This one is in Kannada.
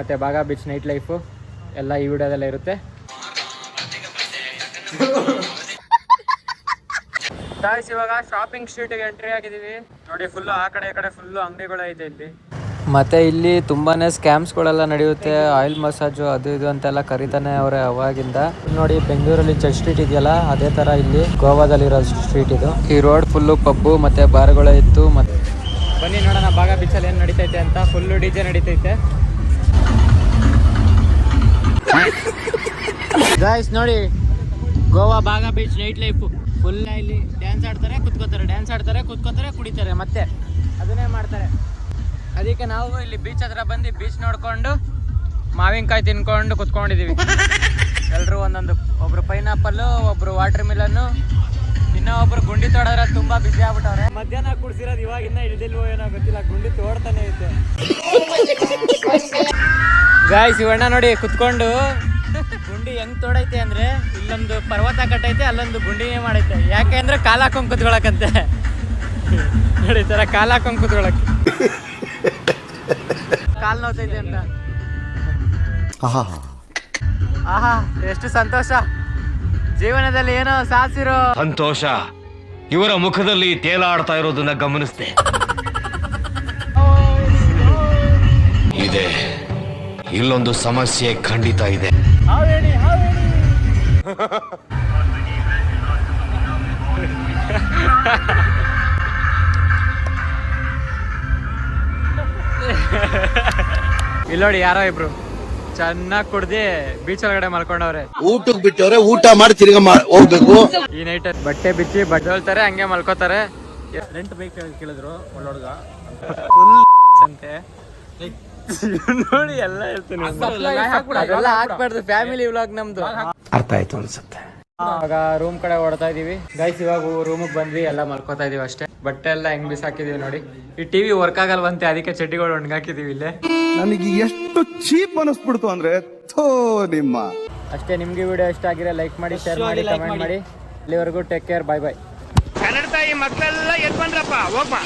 ಮತ್ತೆ ಬಾಗಾ ಬೀಚ್ ನೈಟ್ ಲೈಫು ಎಲ್ಲ ಈ ವಿಡಿಯೋದಲ್ಲೇ ಇರುತ್ತೆ. ಇವಾಗ ಶಾಪಿಂಗ್ ಸ್ಟ್ರೀಟ್ಗೆ ಎಂಟ್ರಿ ಆಗಿದ್ದೀವಿ ನೋಡಿ. ಫುಲ್ಲು ಆ ಕಡೆ ಈ ಕಡೆ ಫುಲ್ಲು ಅಂಗಡಿಗಳು ಐತೆ ಇಲ್ಲಿ. ಮತ್ತೆ ಇಲ್ಲಿ ತುಂಬಾನೇ ಸ್ಕ್ಯಾಮ್ಸ್ಗಳೆಲ್ಲ ನಡೆಯುತ್ತೆ. ಆಯಿಲ್ ಮಸಾಜು ಅದು ಇದು ಅಂತೆಲ್ಲ ಕರಿತಾನೆ ಅವರೇ ಅವಾಗಿಂದ. ನೋಡಿ ಬೆಂಗಳೂರಲ್ಲಿ ಚರ್ಚ್ ಸ್ಟ್ರೀಟ್ ಇದೆಯಲ್ಲ, ಅದೇ ತರ ಇಲ್ಲಿ ಗೋವಾದಲ್ಲಿರೋ ಸ್ಟ್ರೀಟ್ ಇದು. ಈ ರೋಡ್ ಫುಲ್ಲು ಪಬ್ಬು ಮತ್ತೆ ಬಾರ್ಗಳು ಇತ್ತು. ಮತ್ತೆ ಬನ್ನಿ ನೋಡೋಣ ಬಾಗಾ ಬೀಚಲ್ಲಿ ಏನು ನಡೀತೈತೆ ಅಂತ. ಫುಲ್ಲು ಡಿಜೆ ನಡೀತೈತೆ ಗಾಯ್ಸ್. ನೋಡಿ Goa Baga beach night life full. ಇಲ್ಲಿ ಡ್ಯಾನ್ಸ್ ಆಡ್ತಾರೆ, ಕುತ್ಕೋತಾರೆ, ಕುಡಿತಾರೆ, ಮತ್ತೆ ಅದನ್ನೇ ಮಾಡ್ತಾರೆ. ಅದಕ್ಕೆ ನಾವು ಇಲ್ಲಿ ಬೀಚ್ ಹತ್ರ ಬಂದು ಬೀಚ್ ನೋಡ್ಕೊಂಡು ಮಾವಿನಕಾಯಿ ತಿನ್ಕೊಂಡು ಕುತ್ಕೊಂಡಿದೀವಿ. ಎಲ್ಲರೂ ಒಂದೊಂದು, ಒಬ್ರು ಪೈನಾಪಲ್ಲು, ಒಬ್ರು ವಾಟರ್ ಮಿಲನ್ನು, ಇನ್ನೂ ಒಬ್ರು ಗುಂಡಿ ತೋಡೋದ್ರೆ ತುಂಬಾ ಬಿಸಿ ಆಗ್ಬಿಟ್ಟವ್ರೆ. ಮಧ್ಯಾಹ್ನ ಕುಡ್ಸಿರೋದು ಇವಾಗಿನ್ನ ಇಳ್ದಿಲ್ವೋ ಏನೋ ಗೊತ್ತಿಲ್ಲ, ಗುಂಡಿ ತೋಡ್ತಾನೆ ಐತೆ. ಗಾಯ್ಸ್ ಇವಣ್ಣ ನೋಡಿ ಕುತ್ಕೊಂಡು ಗುಂಡಿ ಹೆಂಗ್ ತೋಡೈತೆ ಅಂದ್ರೆ, ಇಲ್ಲೊಂದು ಪರ್ವತ ಕಟ್ಟೈತೆ, ಅಲ್ಲೊಂದು ಗುಂಡಿನೇ ಮಾಡೈತೆ. ಯಾಕೆ ಅಂದ್ರೆ ಕಾಲ್ ಹಾಕೊಂಡ್ ಕುತ್ಕೊಳಕಂತೆ. ನೋಡಿ ತರ ಕಾಲ್ ಹಾಕೊಂಡ್ ಕುತ್ಕೊಳಕ್ಕೆ ಕಾಲ್ ನೋತೈತೆ ಅಂತ. ಆಹಾ ಎಷ್ಟು ಸಂತೋಷ ಜೀವನದಲ್ಲಿ, ಏನೋ ಸಾಧಿಸಿರೋ ಸಂತೋಷ ಇವರ ಮುಖದಲ್ಲಿ ತೇಲಾಡ್ತಾ ಇರೋದನ್ನ ಗಮನಿಸಿದೆ. ಇದೆ ಇಲ್ಲೊಂದು ಸಮಸ್ಯೆ ಖಂಡಿತ ಇದೆ. ಇಲ್ಲಿ ನೋಡಿ ಯಾರೋ ಇಬ್ರು ಚೆನ್ನಾಗಿ ಕುಡ್ದಿ ಬೀಚ್ ಒಳಗಡೆ ಮಲ್ಕೊಂಡವ್ರೆ. ಊಟಕ್ಕೆ ಬಿಟ್ಟವ್ರೆ, ಊಟ ಮಾಡಿ ತಿರ್ಗಾ ಹೋಗ್ಬೇಕು. ಈ ನೈಟ್ ಬಟ್ಟೆ ಬಿಚ್ಚಿ ಬಡ್ಡೋಳ್ತಾರೆ, ಹಂಗೆ ಮಲ್ಕೋತಾರೆ. ರೆಂಟ್ ಬೈಕ್ ಕೇಳಿದ್ರು ಒಳ್ಳೊಡ್ಗ ಅಂತೆ. ನೋಡಿ ಎಲ್ಲ ಹೇಳ್ತೀನಿ, ಅದೆಲ್ಲ ಹಾಕ್ಬಾರ್ದು. ಫ್ಯಾಮಿಲಿ ವ್ಲಾಗ್ ನಮ್ದು. ಅರ್ಥ ಆಯ್ತು ಅನ್ಸುತ್ತೆ. ಇವಾಗ ರೂಮ್ ಕಡೆ ಓಡ್ತಾ ಇದೀವಿ ಗೈಸ್. ಇವಾಗ ರೂಮಿಗೆ ಬಂದ್ವಿ, ಎಲ್ಲ ಮಲ್ಕೋತಾ ಇದೀವಿ ಅಷ್ಟೇ. ಬಟ್ಟೆ ಎಲ್ಲ ಹೆಂಗ್ ಬಿಸಾಕಿದೀವಿ ನೋಡಿ. ಈ ಟಿವಿ ವರ್ಕ್ ಆಗಲ್ವಂತೆ, ಅದಕ್ಕೆ ಚಡ್ಡಿಗಳು ಒಣಗಾಕಿದೀವಿ ಇಲ್ಲೇ. ನನಗೆ ಎಷ್ಟು ಚೀಪ್ ಅನಿಸ್ಬಿಡ್ತು ಅಂದ್ರೆ ಥೋ ನಿಮ್ಮ. ಅಷ್ಟೇ. ನಿಮ್ಗೆ ವಿಡಿಯೋ ಇಷ್ಟ ಆಗಿರೋ ಲೈಕ್ ಮಾಡಿ, ಶೇರ್ ಮಾಡಿ, ಕಮೆಂಟ್ ಮಾಡಿ. ಇಲ್ಲಿವರೆಗೂ ಟೇಕ್ ಕೇರ್, ಬಾಯ್ ಬಾಯ್. ಕನ್ನಡ ತಾಯಿ ಮಕ್ಕಳೆಲ್ಲ ಎದ್ ಬಂದ್ರಪ್ಪ, ಹೋಗ್ಬಾ.